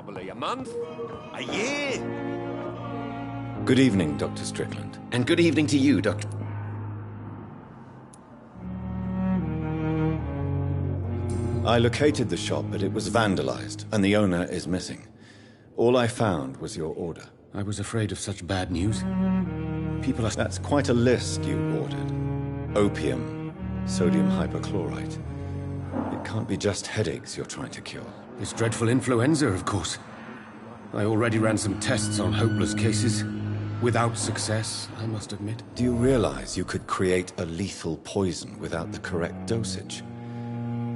Probably a month? A year? Good evening, Dr. Strickland. And good evening to you, Doctor. I located the shop, but it was vandalized, and the owner is missing. All I found was your order. I was afraid of such bad news. People are... That's quite a list you ordered. Opium, sodium hypochlorite. It can't be just headaches you're trying to cure. This dreadful influenza, of course. I already ran some tests on hopeless cases. Without success, I must admit. Do you realize you could create a lethal poison without the correct dosage?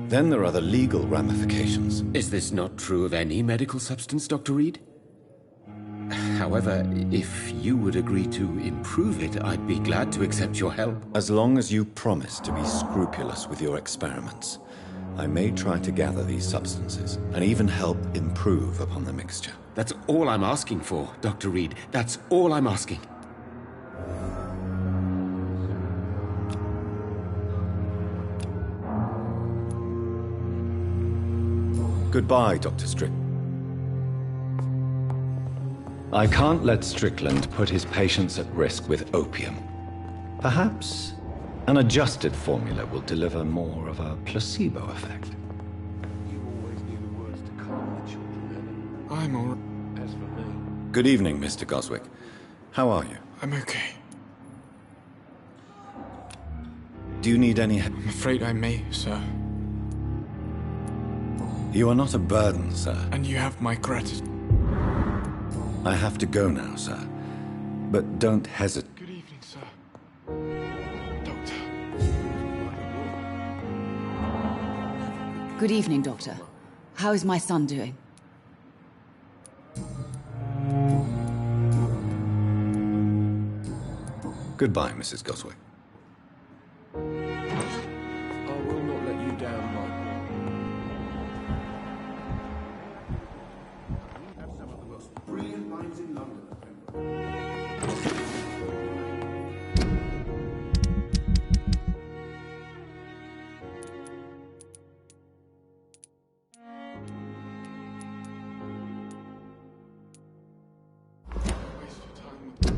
Then there are the legal ramifications. Is this not true of any medical substance, Dr. Reed? However, if you would agree to improve it, I'd be glad to accept your help. As long as you promise to be scrupulous with your experiments, I may try to gather these substances, and even help improve upon the mixture. That's all I'm asking for, Dr. Reed. That's all I'm asking. Goodbye, Dr. Strickland. I can't let Strickland put his patients at risk with opium. Perhaps an adjusted formula will deliver more of a placebo effect. You always knew the words to calm the children, Ellie. I'm alright. As for me... Good evening, Mr. Goswick. How are you? I'm okay. Do you need any help? I'm afraid I may, sir. You are not a burden, sir. And you have my gratitude. I have to go now, sir. But don't hesitate. Good evening, sir. Doctor. Good evening, Doctor. How is my son doing? Goodbye, Mrs. Goswick. I will not let you down, Mike. You have some of the most brilliant minds in London. Waste your time with...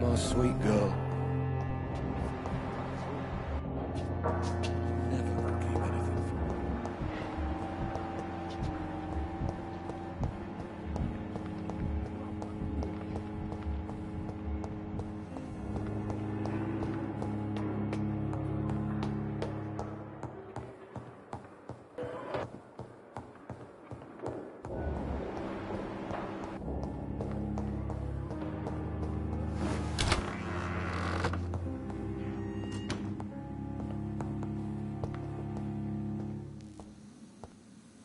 My sweet girl. Never will keep anything from me.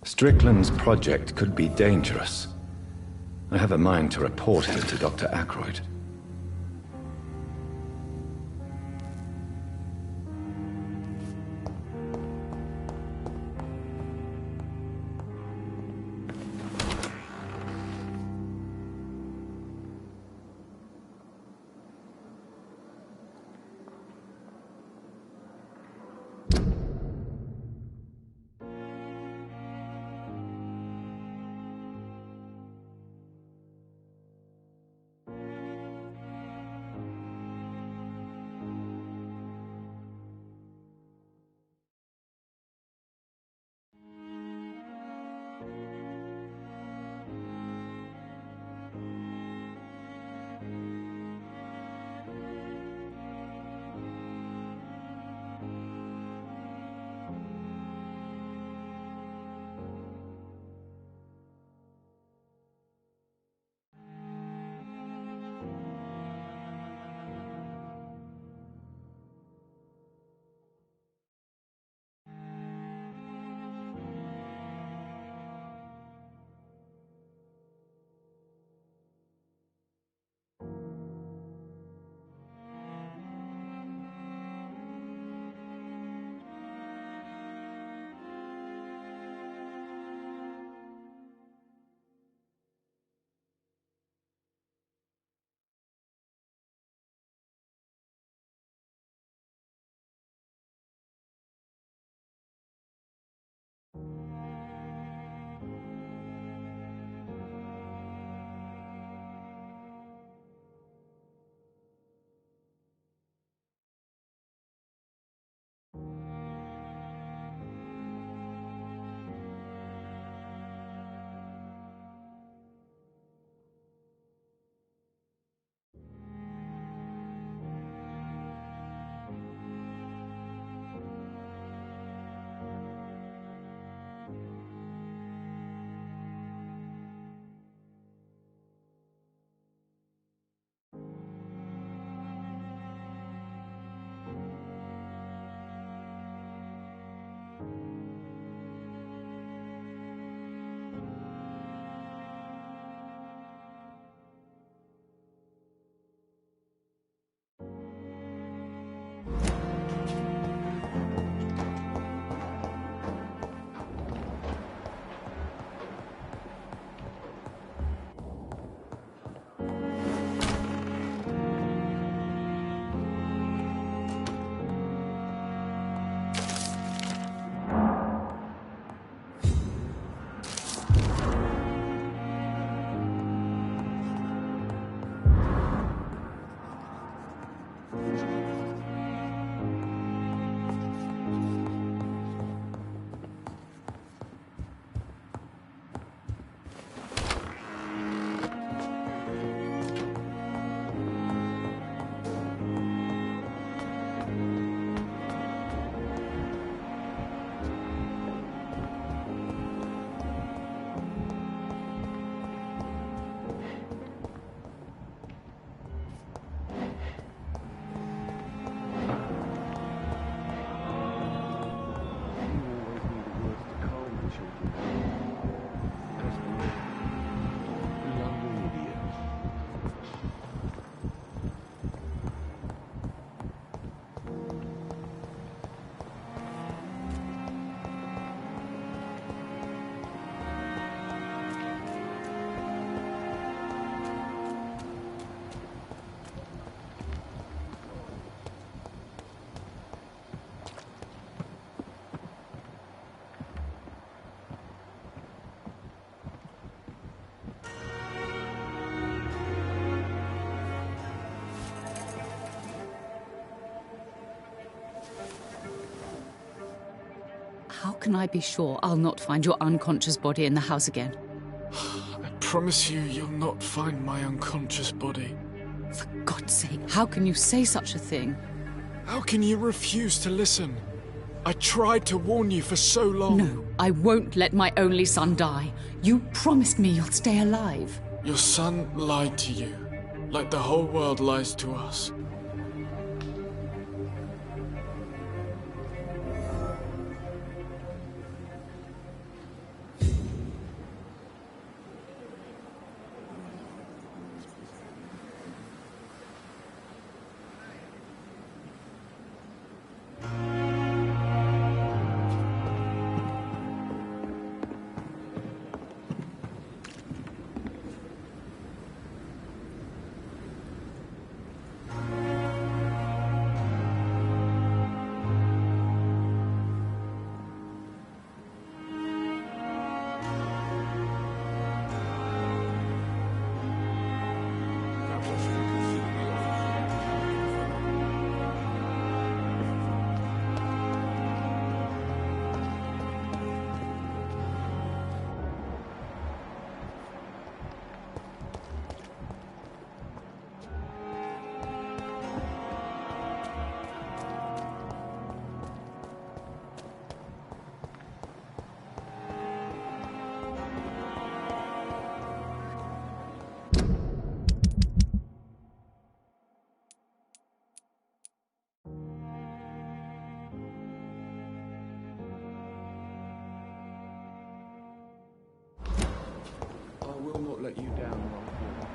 Strickland's project could be dangerous. I have a mind to report it to Dr. Aykroyd. How can I be sure I'll not find your unconscious body in the house again? I promise you, you'll not find my unconscious body. For God's sake, how can you say such a thing? How can you refuse to listen? I tried to warn you for so long. No, I won't let my only son die. You promised me you'll stay alive. Your son lied to you, like the whole world lies to us. I will not let you down, Vampyr.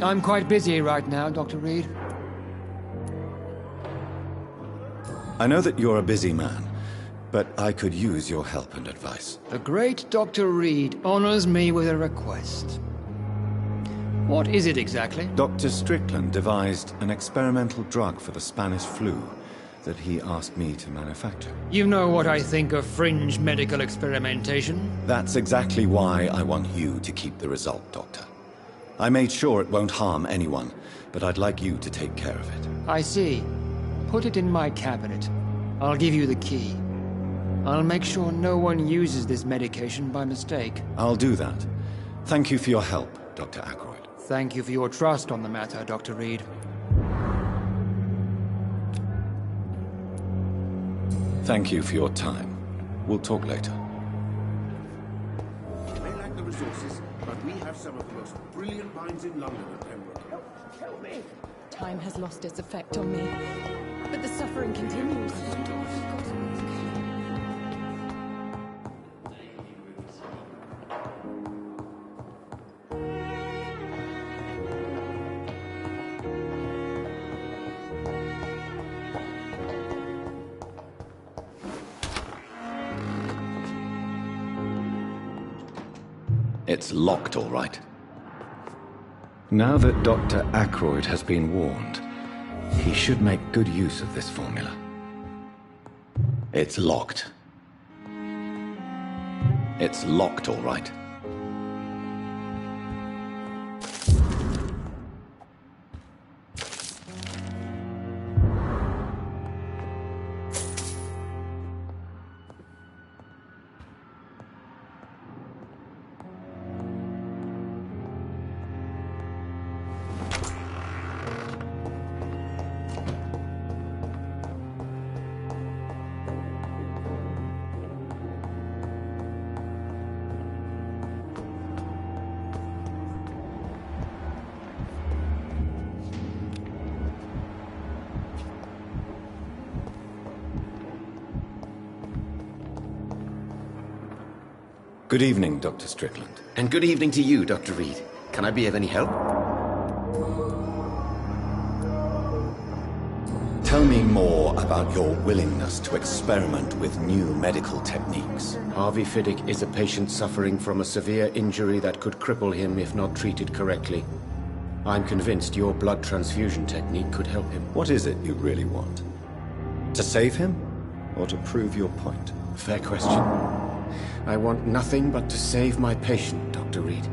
I'm quite busy right now, Dr. Reed. I know that you're a busy man, but I could use your help and advice. The great Dr. Reed honors me with a request. What is it exactly? Dr. Strickland devised an experimental drug for the Spanish flu that he asked me to manufacture. You know what I think of fringe medical experimentation. That's exactly why I want you to keep the result, Doctor. I made sure it won't harm anyone, but I'd like you to take care of it. I see. Put it in my cabinet. I'll give you the key. I'll make sure no one uses this medication by mistake. I'll do that. Thank you for your help, Dr. Ackroyd. Thank you for your trust on the matter, Dr. Reed. Thank you for your time. We'll talk later. We may lack the resources, but we have some of the most brilliant minds in London at Pembroke. Help me! Time has lost its effect on me, but the suffering continues. It's locked, all right. Now that Dr. Ackroyd has been warned, he should make good use of this formula. It's locked. It's locked, all right. Good evening, Dr. Strickland. And good evening to you, Dr. Reed. Can I be of any help? Tell me more about your willingness to experiment with new medical techniques. Harvey Fiddick is a patient suffering from a severe injury that could cripple him if not treated correctly. I'm convinced your blood transfusion technique could help him. What is it you really want? To save him? or to prove your point? Fair question. I want nothing but to save my patient, Dr. Reed.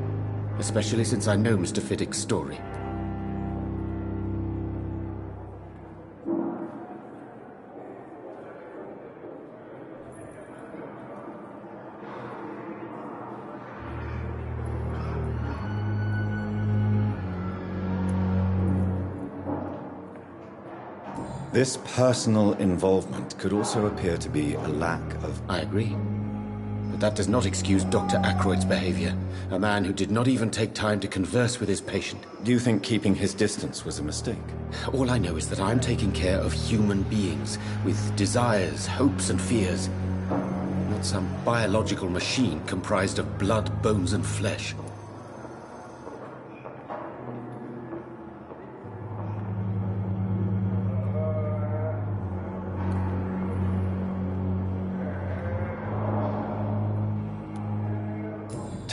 Especially since I know Mr. Fiddick's story. This personal involvement could also appear to be a lack of... I agree. But that does not excuse Dr. Ackroyd's behavior. A man who did not even take time to converse with his patient. Do you think keeping his distance was a mistake? All I know is that I'm taking care of human beings with desires, hopes, and fears. Not some biological machine comprised of blood, bones, and flesh.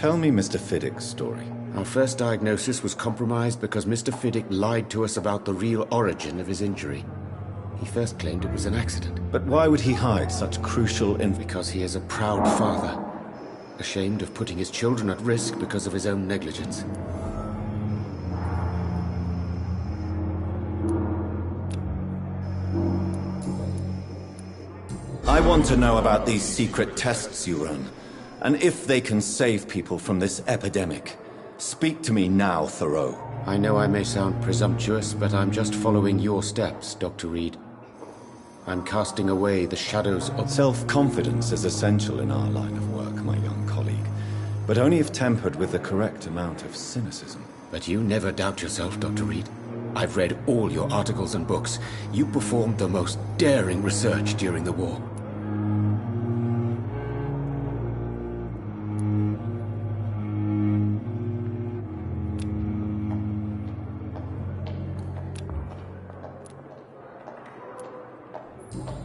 Tell me Mr. Fiddick's story. Our first diagnosis was compromised because Mr. Fiddick lied to us about the real origin of his injury. He first claimed it was an accident. But why would he hide such crucial Because he is a proud father, ashamed of putting his children at risk because of his own negligence. I want to know about these secret tests you run, and if they can save people from this epidemic. Speak to me now, Thoreau. I know I may sound presumptuous, but I'm just following your steps, Dr. Reed. I'm casting away the shadows of... Self-confidence is essential in our line of work, my young colleague, but only if tempered with the correct amount of cynicism. But you never doubt yourself, Dr. Reed. I've read all your articles and books. You performed the most daring research during the war.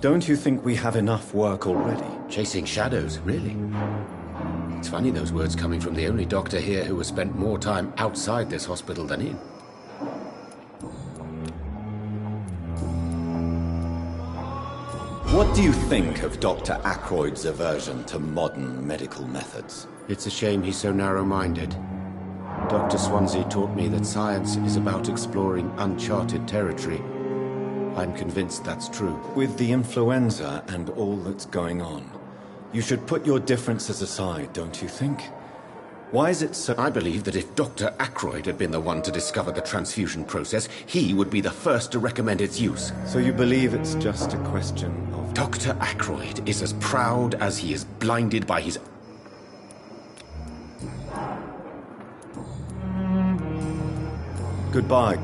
Don't you think we have enough work already? Chasing shadows, really? It's funny those words coming from the only doctor here who has spent more time outside this hospital than in. What do you think of Dr. Ackroyd's aversion to modern medical methods? It's a shame he's so narrow-minded. Dr. Swansea taught me that science is about exploring uncharted territory. I'm convinced that's true. With the influenza and all that's going on, you should put your differences aside, don't you think? Why is it so... I believe that if Dr. Ackroyd had been the one to discover the transfusion process, he would be the first to recommend its use. So you believe it's just a question of... Dr. Ackroyd is as proud as he is blinded by his... Goodbye.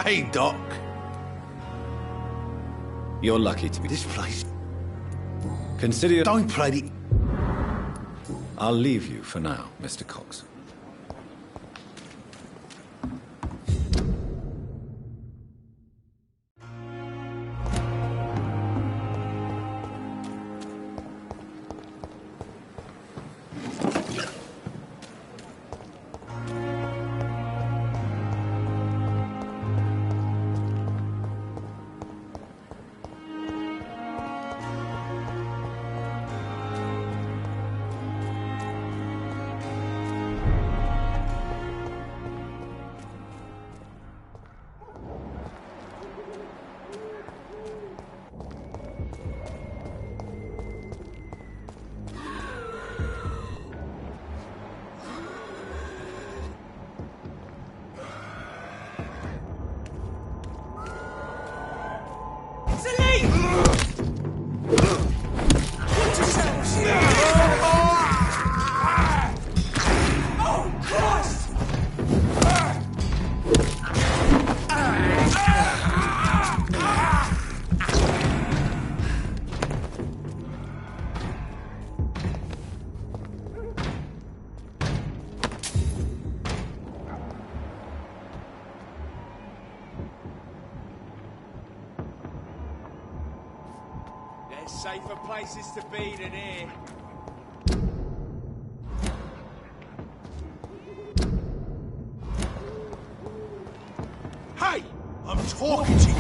Hey, Doc. You're lucky to be... This place... Consider your... Don't play the... I'll leave you for now, Mr. Cox. There's safer places to be than here. Hey! I'm talking to you!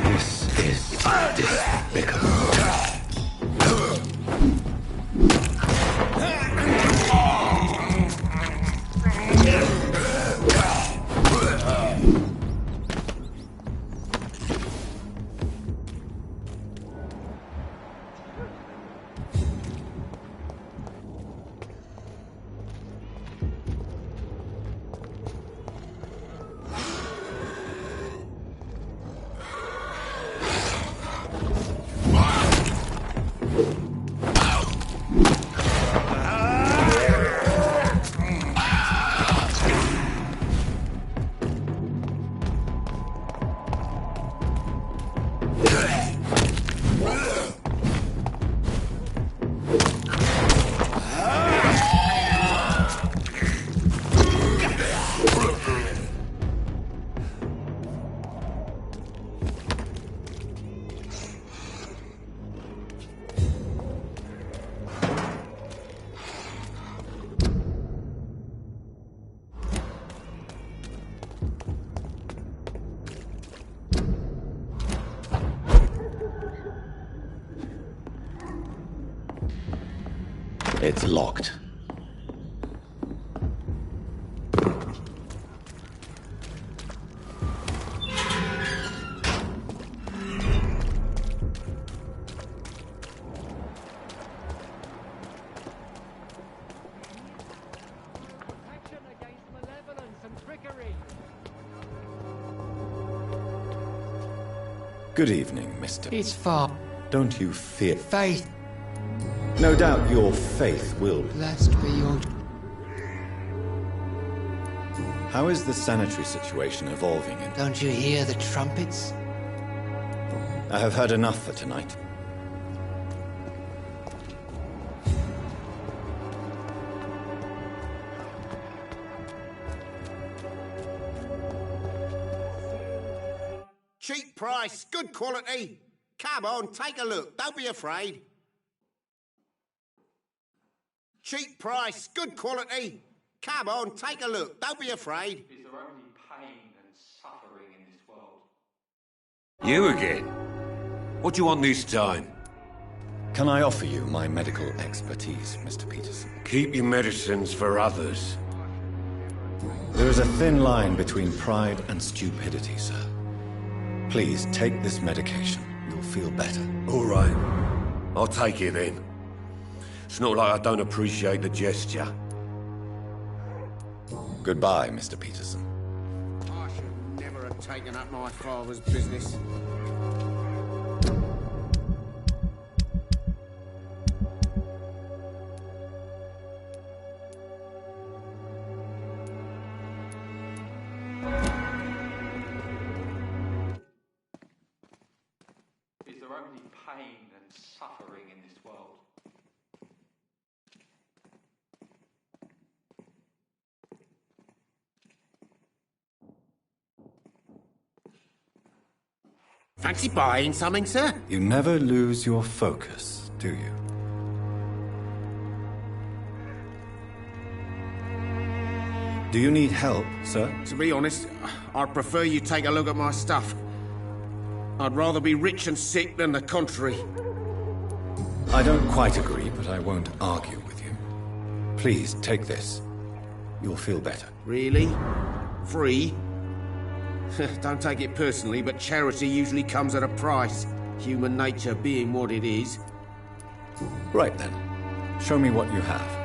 This is despicable. It's locked. Good evening, Mr. It's far. Don't you fear? Faith. No doubt your faith will. Blessed be your... How is the sanitary situation evolving? Don't you hear the trumpets? I have heard enough for tonight. Cheap price, good quality. Come on, take a look. Don't be afraid. Cheap price, good quality. Come on, take a look. Don't be afraid. Is there only pain and suffering in this world? You again? What do you want this time? Can I offer you my medical expertise, Mr. Peterson? Keep your medicines for others. There is a thin line between pride and stupidity, sir. Please take this medication. You'll feel better. All right. I'll take it then. It's not like I don't appreciate the gesture. Goodbye, Mr. Peterson. I should never have taken up my father's business. Is there only pain and suffering in this world? Fancy buying something, sir? You never lose your focus, do you? Do you need help, sir? To be honest, I'd prefer you take a look at my stuff. I'd rather be rich and sick than the contrary. I don't quite agree, but I won't argue with you. Please, take this. You'll feel better. Really? Free? Don't take it personally, but charity usually comes at a price. Human nature being what it is. Right then. Show me what you have.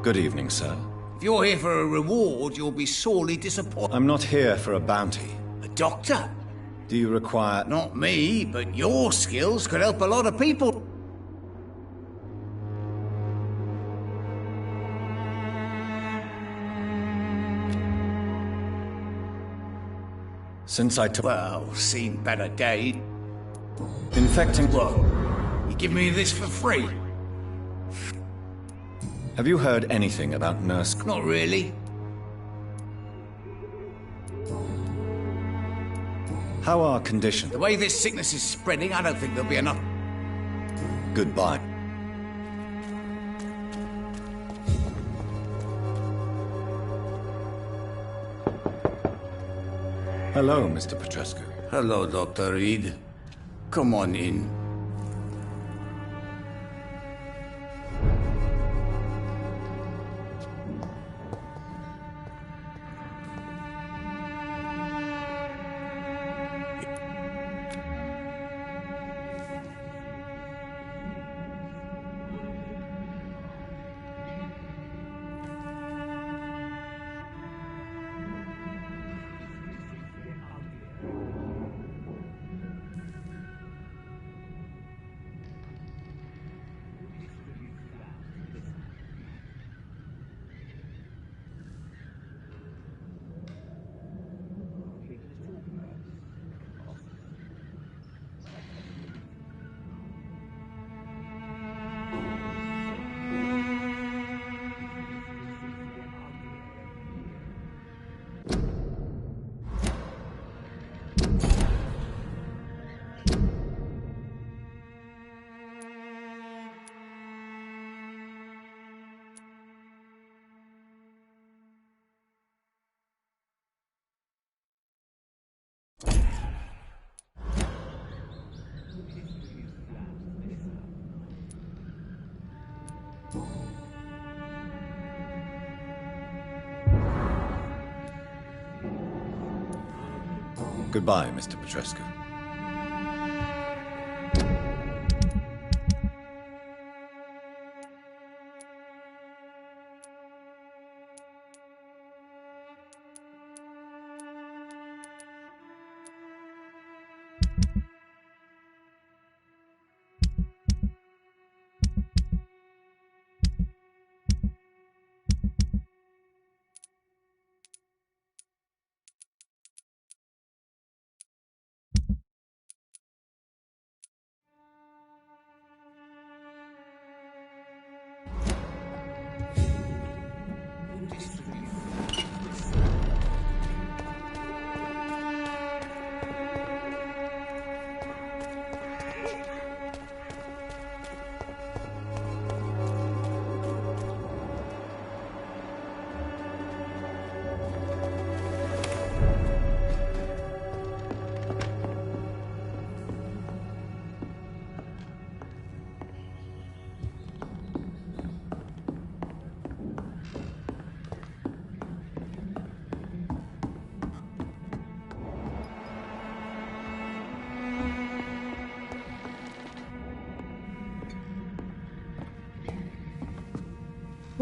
Good evening, sir. If you're here for a reward, you'll be sorely disappointed. I'm not here for a bounty. A doctor? Do you require... Not me, but your skills could help a lot of people. Since I took... Well, seen better days. Infecting... What? You give me this for free? Have you heard anything about Nurse... Not really. How are conditions? The way this sickness is spreading, I don't think there'll be enough. Goodbye. Hello, Mr. Petrescu. Hello, Dr. Reed. Come on in. Goodbye, Mr. Petrescu.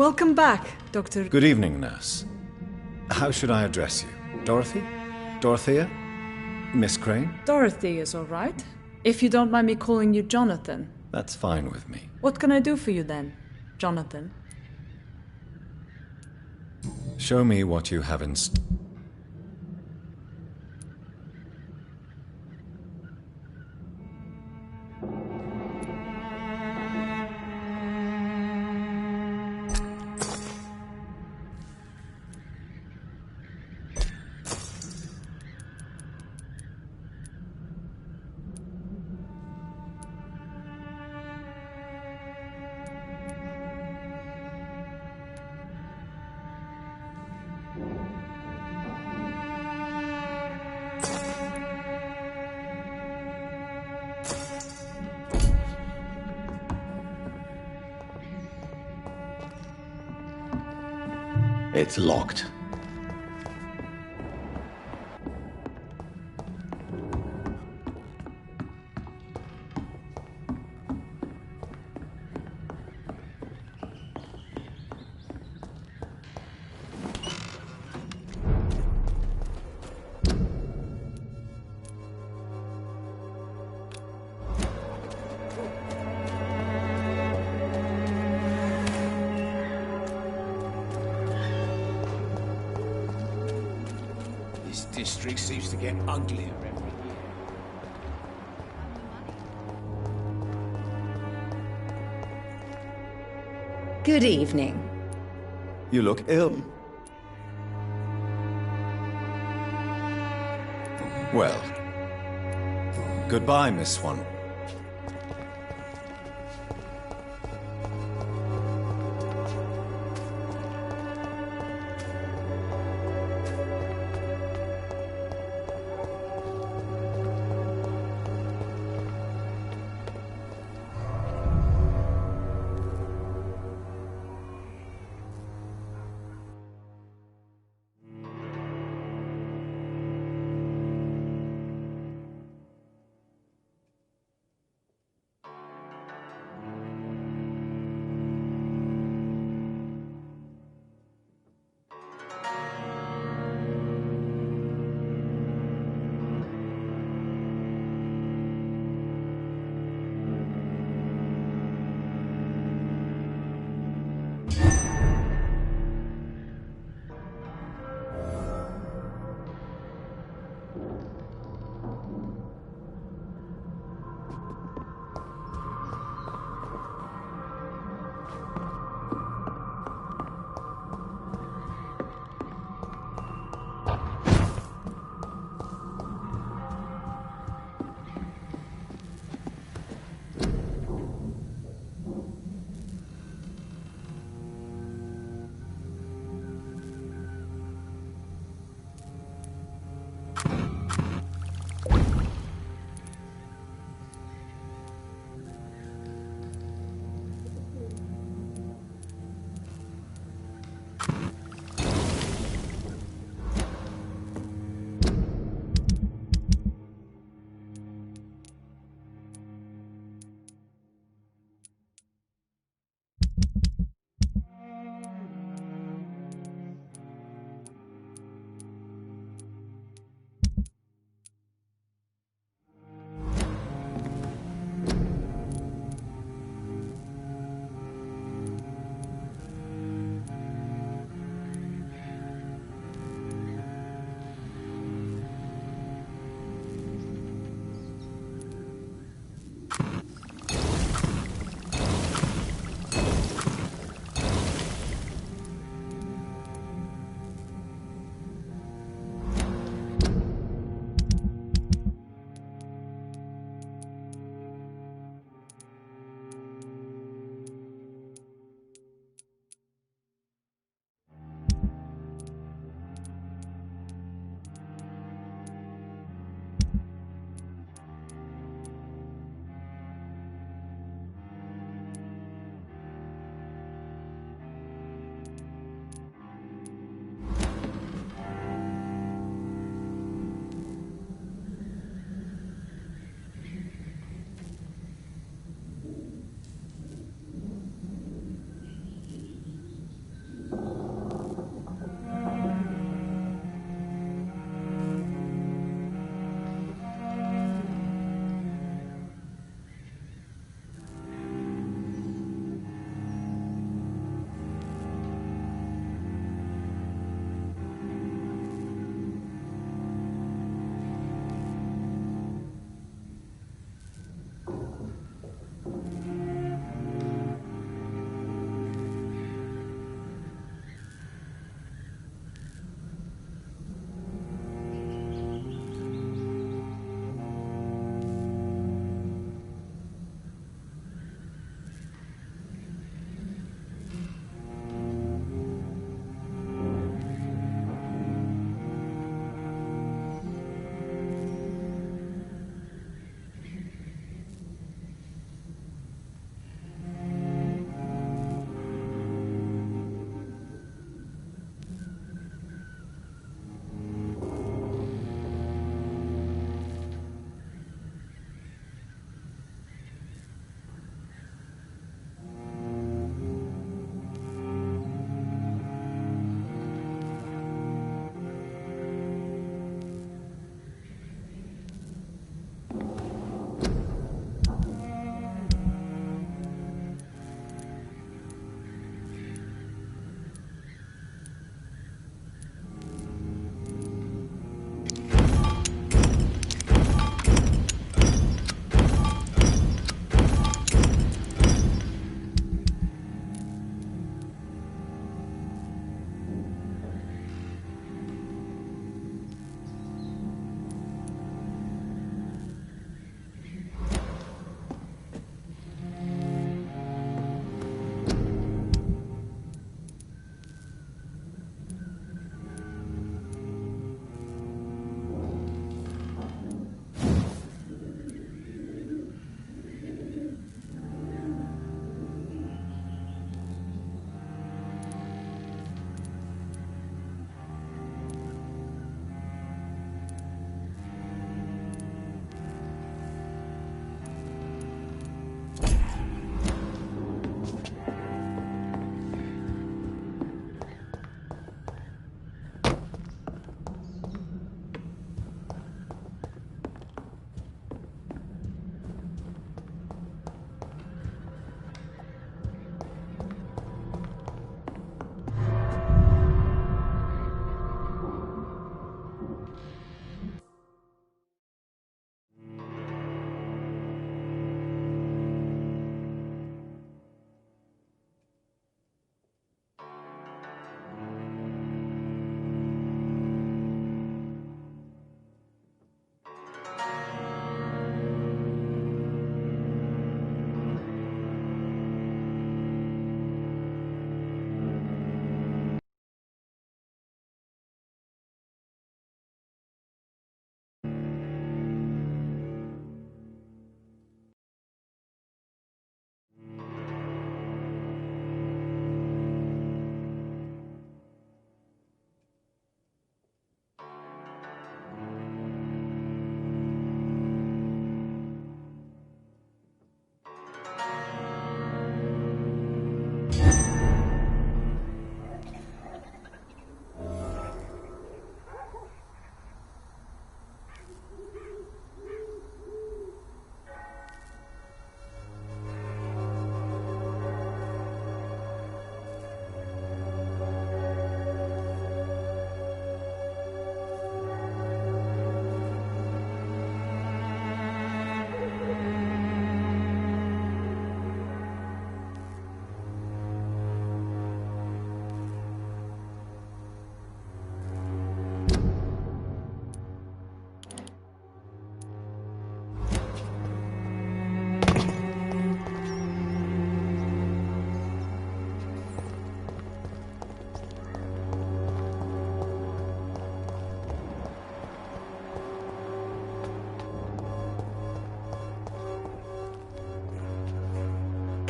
Welcome back, Doctor. Good evening, nurse. How should I address you? Dorothy? Dorothea? Miss Crane? Dorothy is all right. If you don't mind me calling you Jonathan. That's fine with me. What can I do for you then, Jonathan? Show me what you have in It's locked. This district seems to get uglier every year. Good evening. You look ill. Well, goodbye, Miss Swan.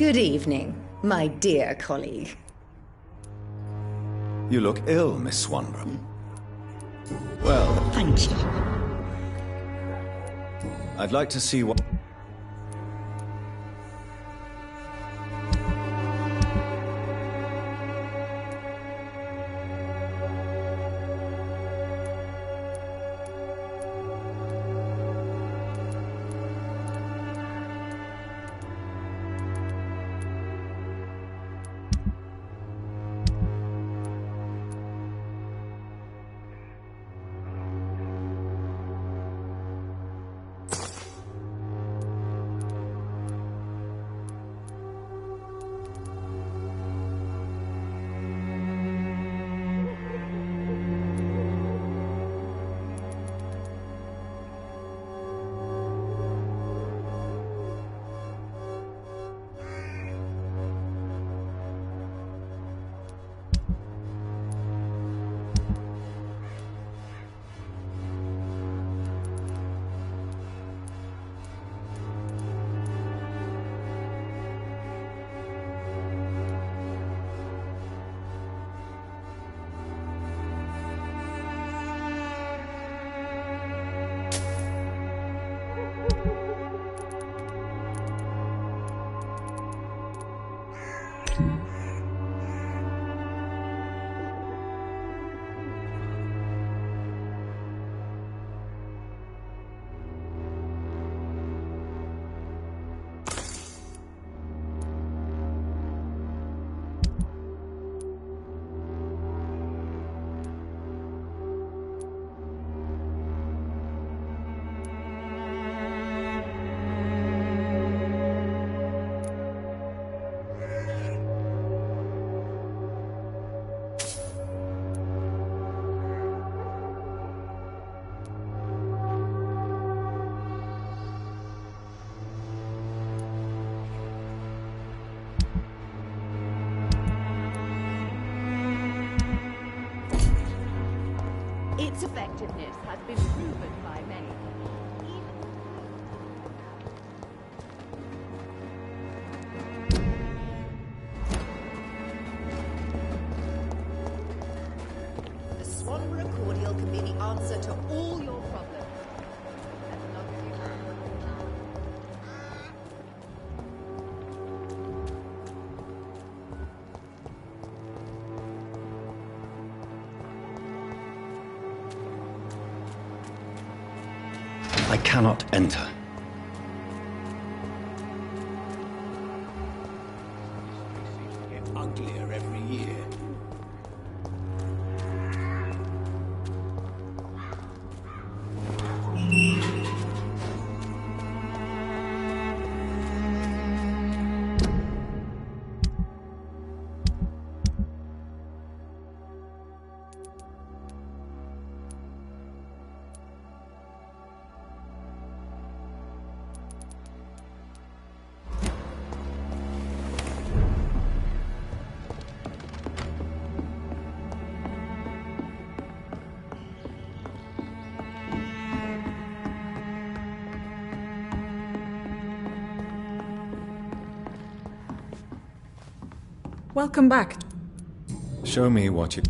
Good evening, my dear colleague. You look ill, Miss Swanborough. Well, thank you. I'd like to see what... Its effectiveness has been proven by many. The Swanborough cordial can be the answer to all your problems. As long as you I cannot enter. Get uglier every year. Welcome back. Show me what you...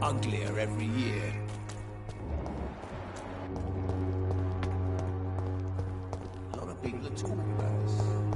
uglier every year. A lot of people are talking about this.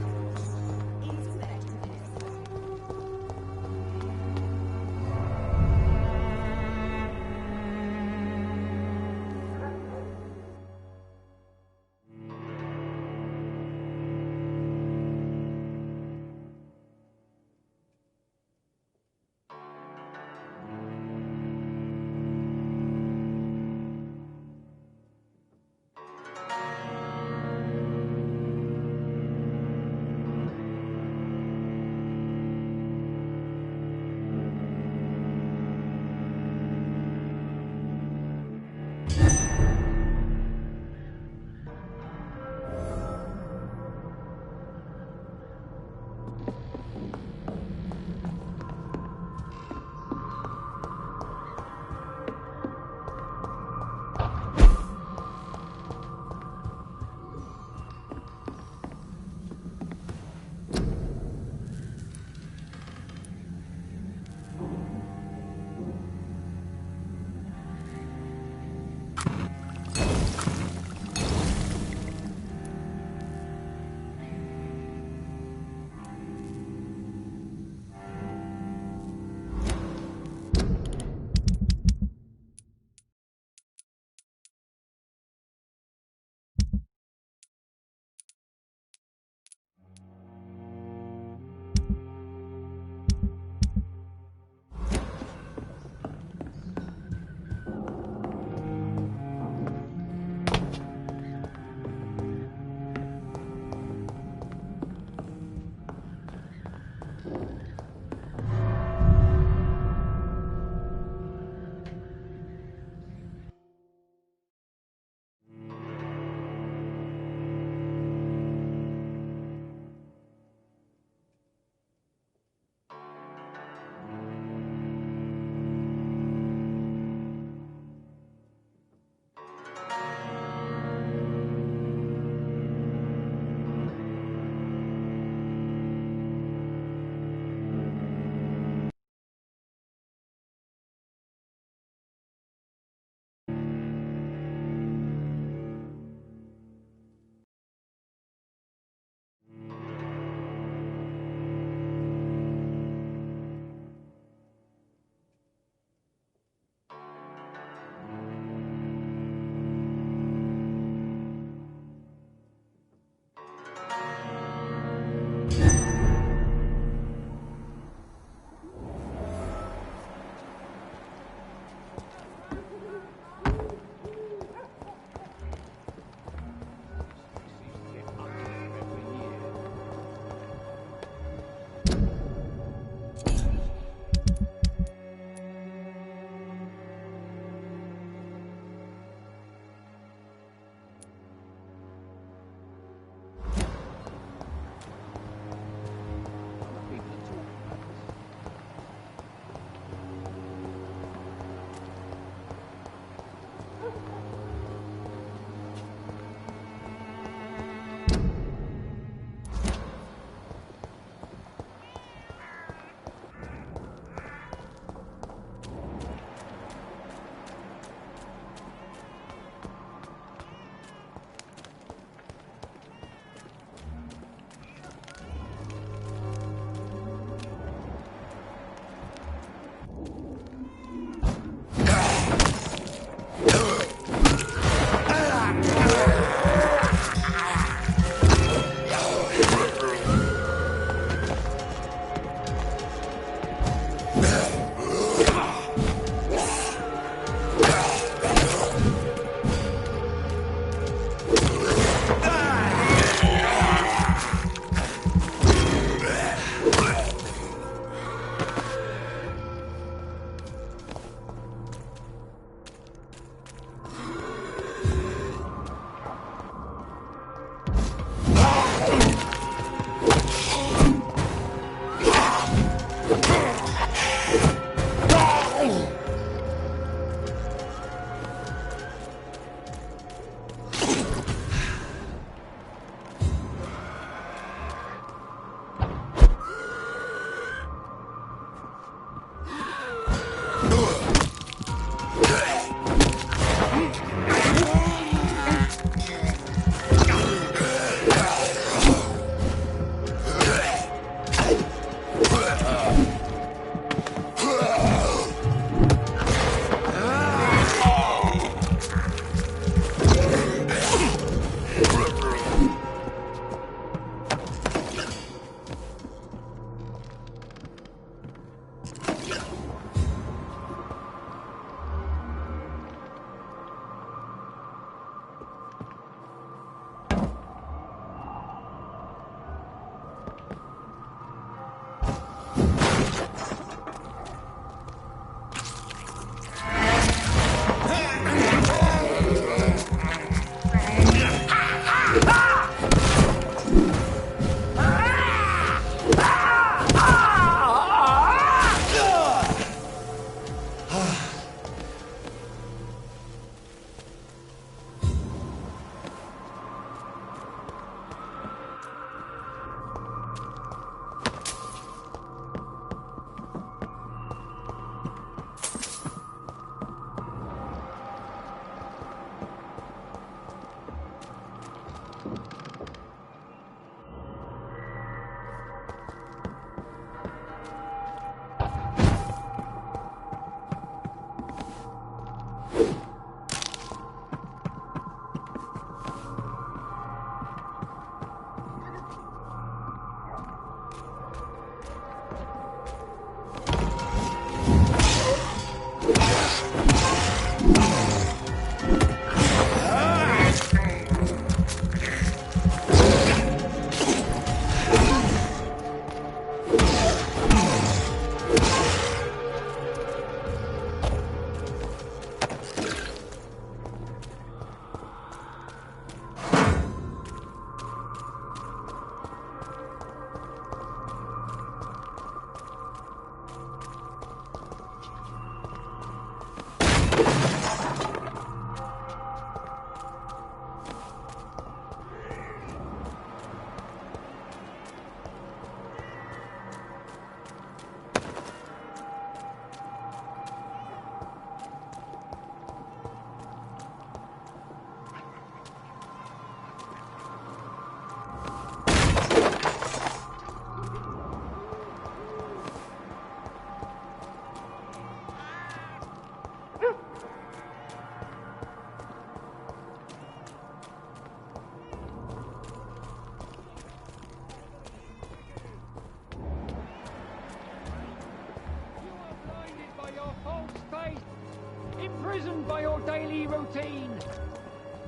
consumed by your daily routine,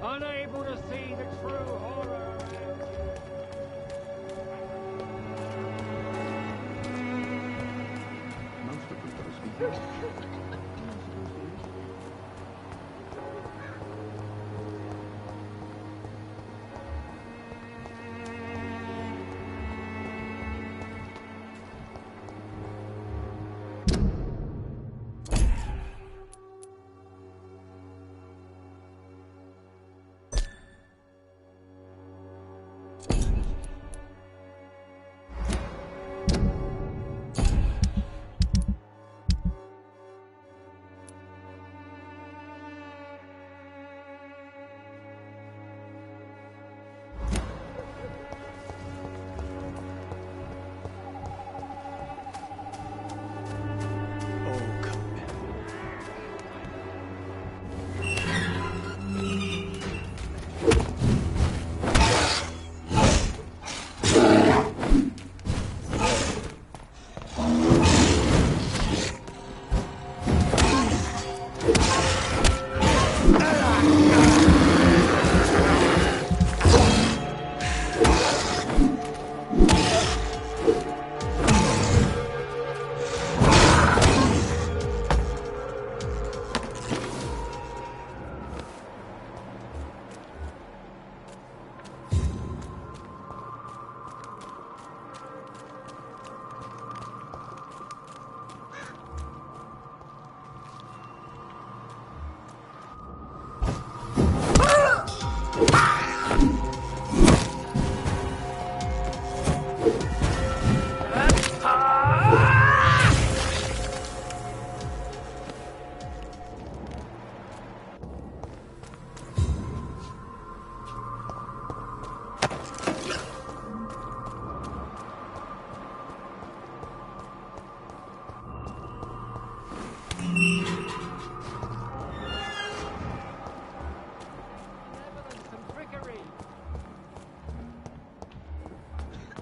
unable to see the true horror around you. Most of them don't speak.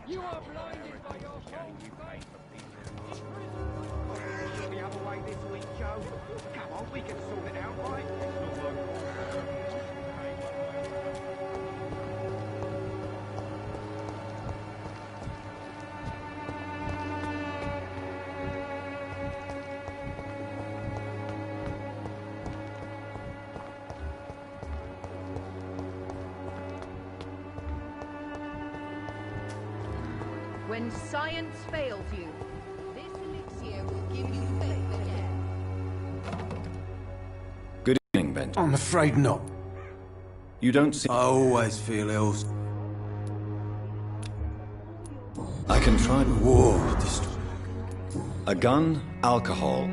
You are blinded by your false faith. The other way this week, Joe. Come on, we can sort it out, right? When science fails you, this elixir will give you faith again. Good evening, Benjamin. I'm afraid not. You don't seem... I always feel ill. I can try... War. A gun, alcohol...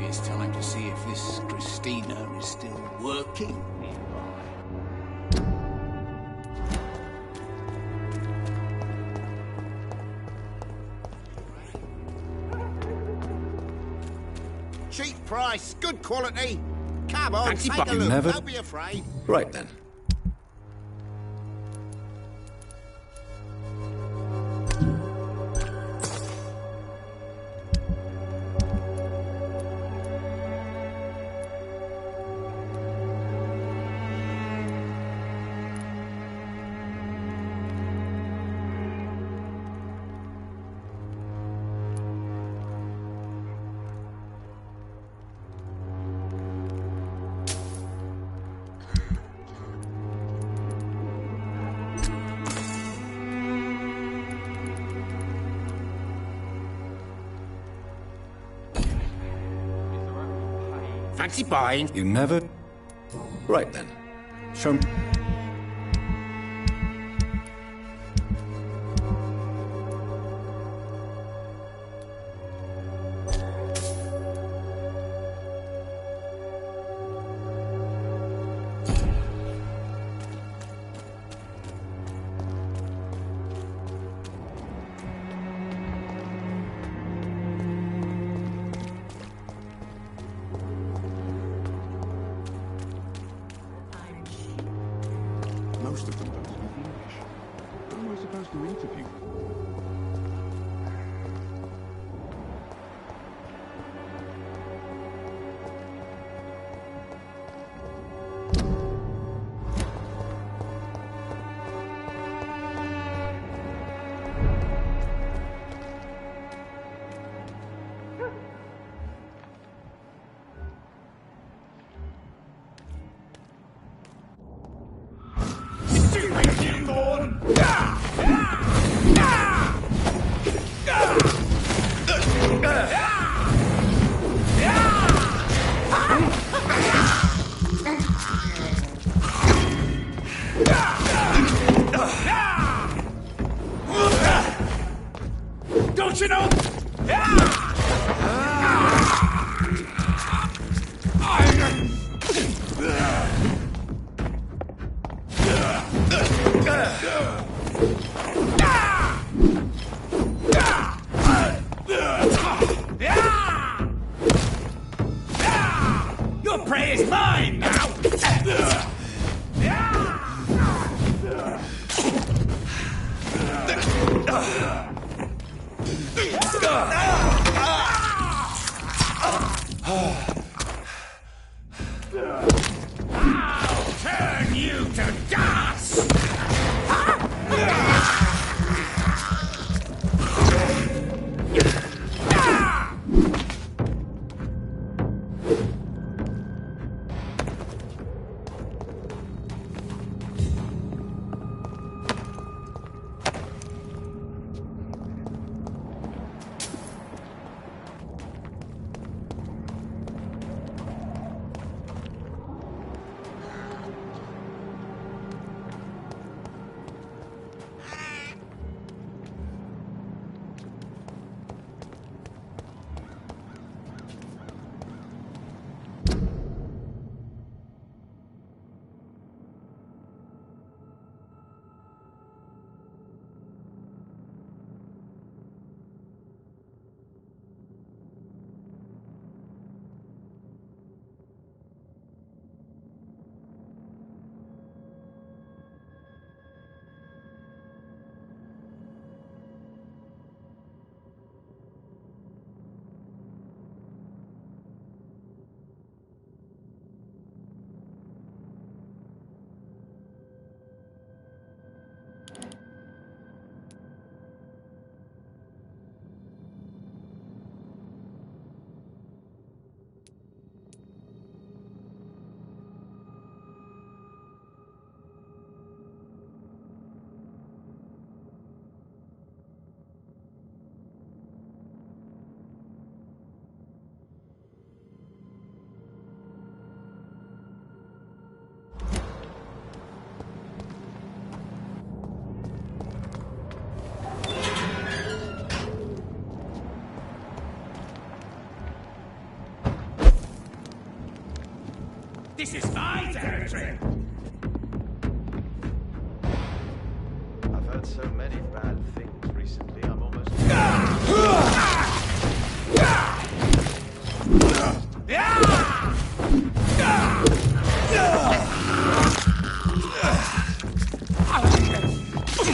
It's time to see if this Christina is still working. Cheap price, good quality. Come on, Fancy take a look. never... Don't be afraid. Right then. Fancy buying? You never... Right then. Show me... Most of them don't speak English. How am I supposed to interview? Don't you know? Your prey is mine now! I'll turn you to dust! This is my territory! I've heard so many bad things recently, I'm almost...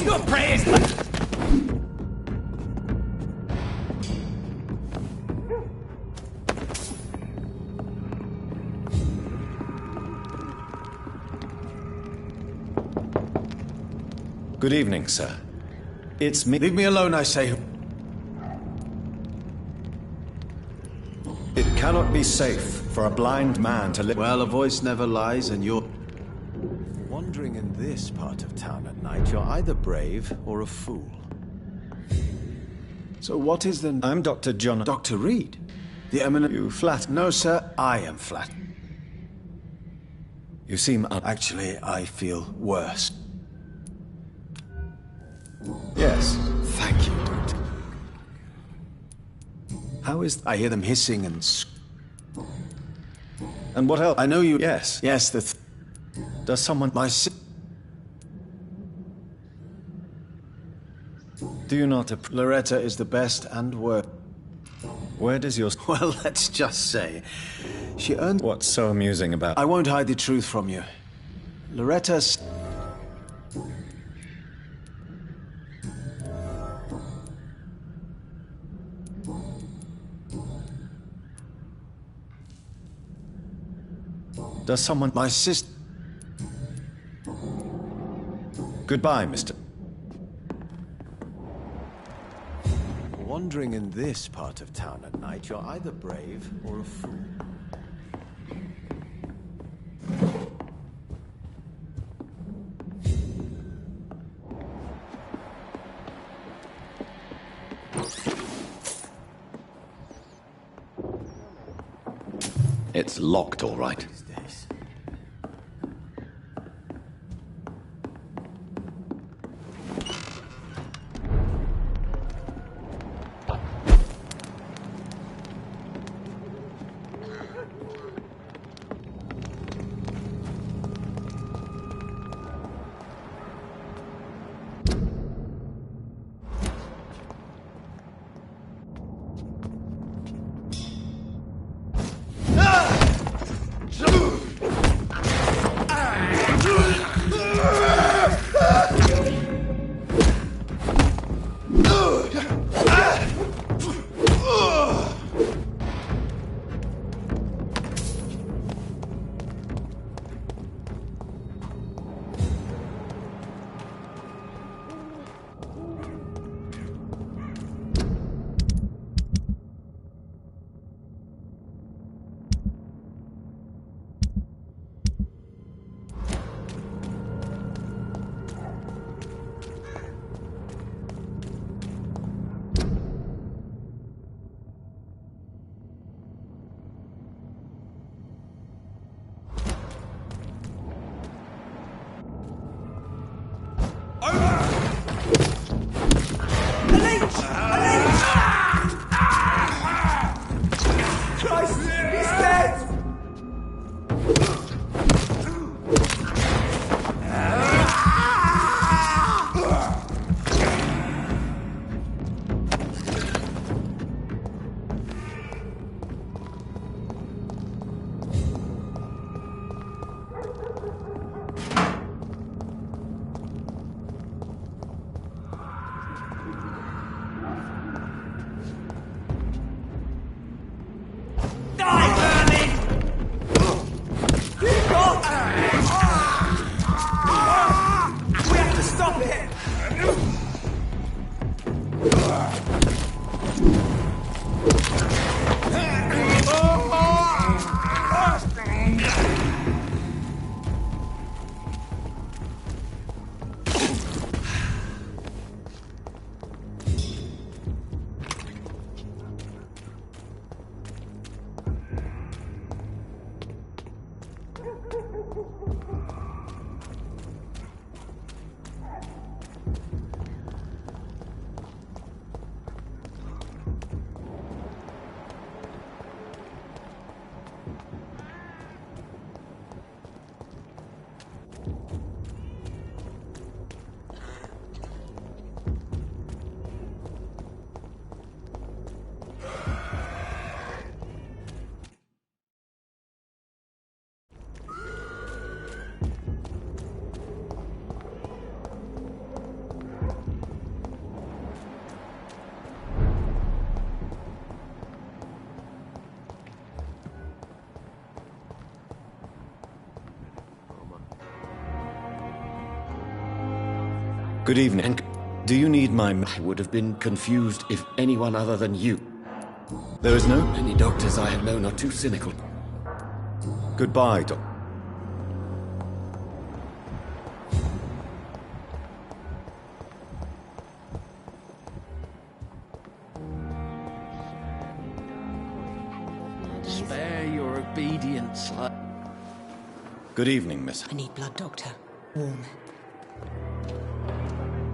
Your prey is... Good evening, sir. It's me. Leave me alone, I say. It cannot be safe for a blind man to live. Well, a voice never lies, and you're... Wandering in this part of town at night, you're either brave or a fool. So what is the... I'm Dr. John... Dr. Reed? The eminent... You flat... No, sir, I am flat. You seem Actually, I feel worse. Yes. Thank you, Doctor. How is... I hear them hissing and... And what else? I know you... Yes. Yes, Does someone... My Do you not... Loretta is the best and worst. Where does your... Well, let's just say... She earned... What's so amusing about... I won't hide the truth from you. Loretta's... Does someone... My sister... Goodbye, Mr. Wandering in this part of town at night, you're either brave or a fool. It's locked, all right. Good evening. Do you need my... I would have been confused if anyone other than you. There is no... Many doctors I have known are too cynical. Goodbye, Doc. Spare your obedience. Good evening, miss. I need blood, Doctor. Warm.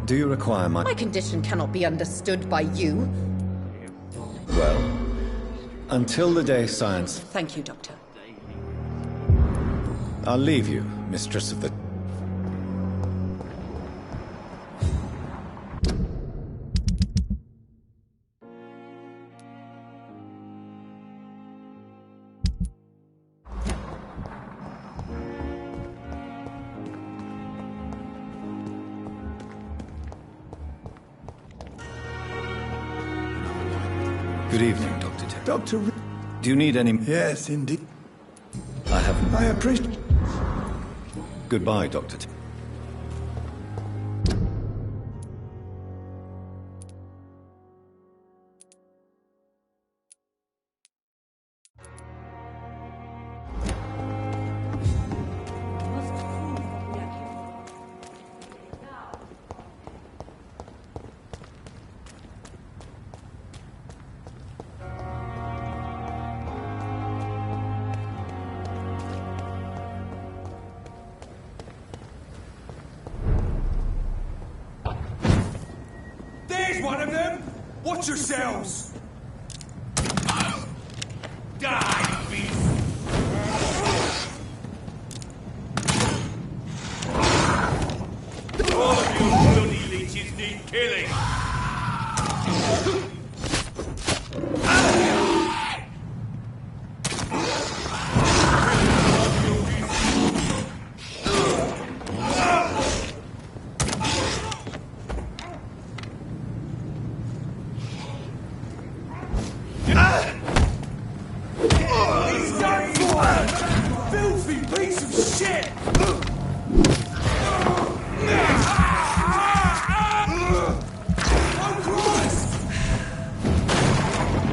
Do you require my... My condition cannot be understood by you. Well, until the day science... Thank you, Doctor. I'll leave you, mistress of the... Good evening, Dr. Tim. Dr. Do you need any... Yes, indeed. I haven't... I appreciate... Goodbye, Dr. Tim. There's one of them! Watch yourselves! Die, beast! All of you bloody leeches need killing! He's done for! Filthy piece of shit! Oh, Christ!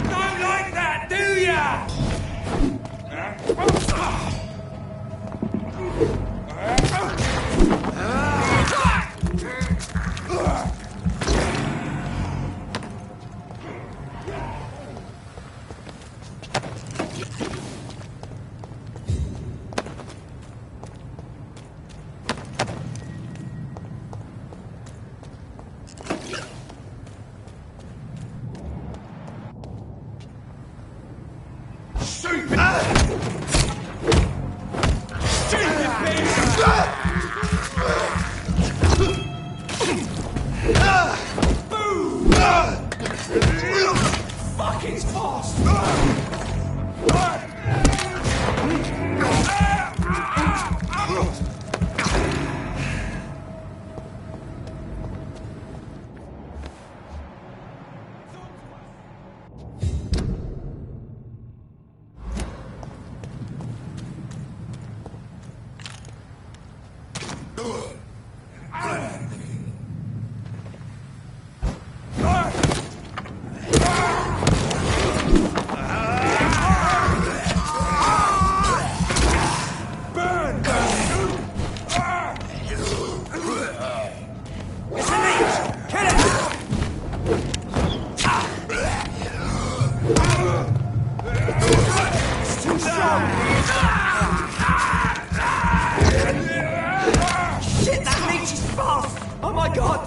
Don't like that, do ya? Fuck, it's fast! Shit, that leech is fast! Oh my god!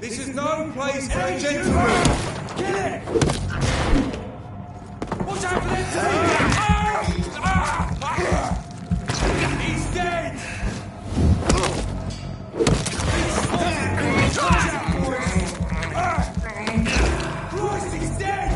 This is no place for a gentleman! Kill it! Watch out for that! He's dead! Christ, he's dead!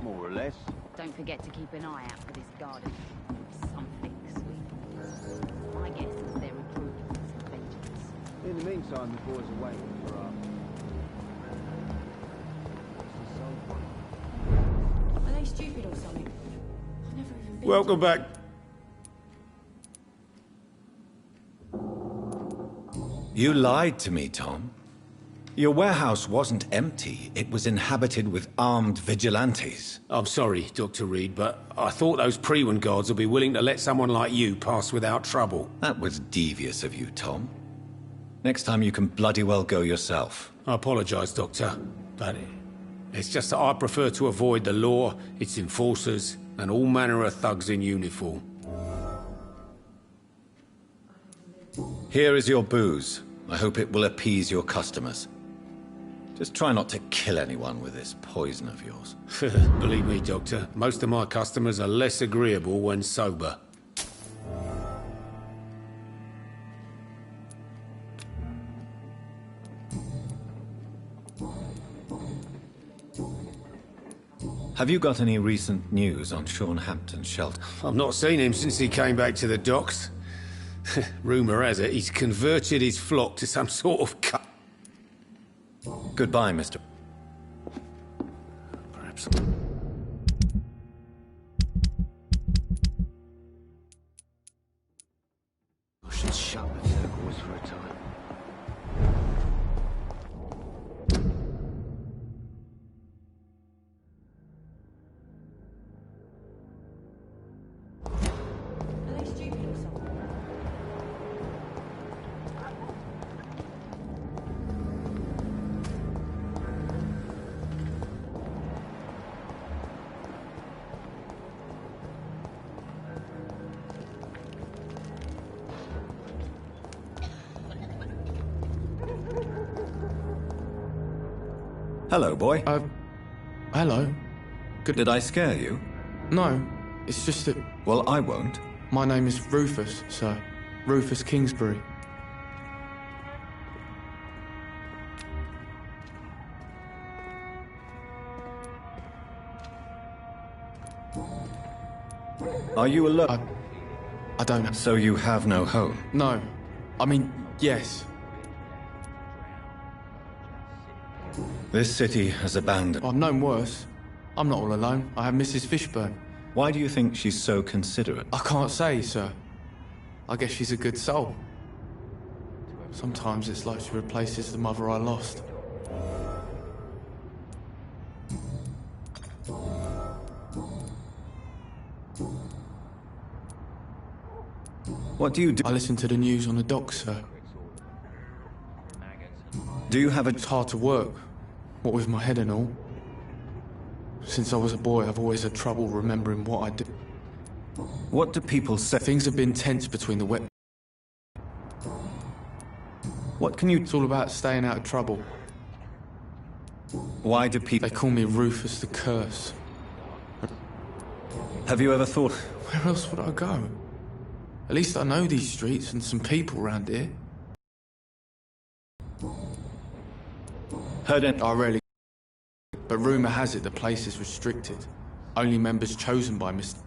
More or less. Don't forget to keep an eye out for this garden. Something sweet. My guess is they're recruiting some vengeance. In the meantime, the boys are waiting for us. Are they stupid or something? I've never even been. Welcome back. You lied to me, Tom. Your warehouse wasn't empty. It was inhabited with armed vigilantes. I'm sorry, Dr. Reed, but I thought those Prewen guards would be willing to let someone like you pass without trouble. That was devious of you, Tom. Next time you can bloody well go yourself. I apologize, Doctor, but it's just that I prefer to avoid the law, its enforcers, and all manner of thugs in uniform. Here is your booze. I hope it will appease your customers. Just try not to kill anyone with this poison of yours. Believe me, Doctor, most of my customers are less agreeable when sober. Have you got any recent news on Sean Hampton's shelter? I've not seen him since he came back to the docks. Rumour has it he's converted his flock to some sort of cut. Goodbye, Mr. Perhaps. I should shut the turquoise for a time. Are they stupid or something? Hello, boy. Hello. Did I scare you? No, it's just that... Well, I won't. My name is Rufus, sir. Rufus Kingsbury. Are you alone? I don't... So you have no home? No. I mean, yes. This city has abandoned... I've known worse. I'm not all alone. I have Mrs. Fishburne. Why do you think she's so considerate? I can't say, sir. I guess she's a good soul. Sometimes it's like she replaces the mother I lost. What do you do? I listen to the news on the docks, sir. Do you have a... It's hard to work, what with my head and all. Since I was a boy, I've always had trouble remembering what I did. What do people say? Things have been tense between the wet... What can you... It's all about staying out of trouble. Why do people... They call me Rufus the Curse. Have you ever thought... Where else would I go? At least I know these streets and some people around here. Heard it? I rarely... But rumour has it the place is restricted. Only members chosen by Mr...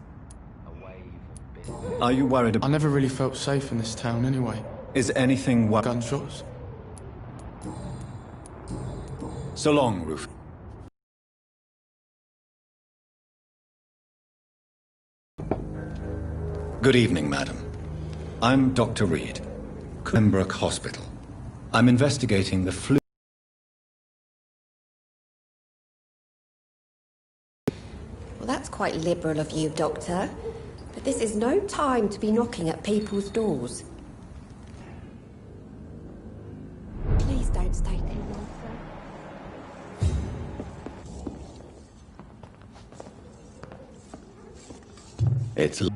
Are you worried about... I never really felt safe in this town anyway. Is anything... Gunshots? So long, Rufus. Good evening, madam. I'm Dr. Reed, Pembroke Hospital. I'm investigating the flu. Well, that's quite liberal of you, Doctor. But this is no time to be knocking at people's doors. Please don't stay too long, sir. It's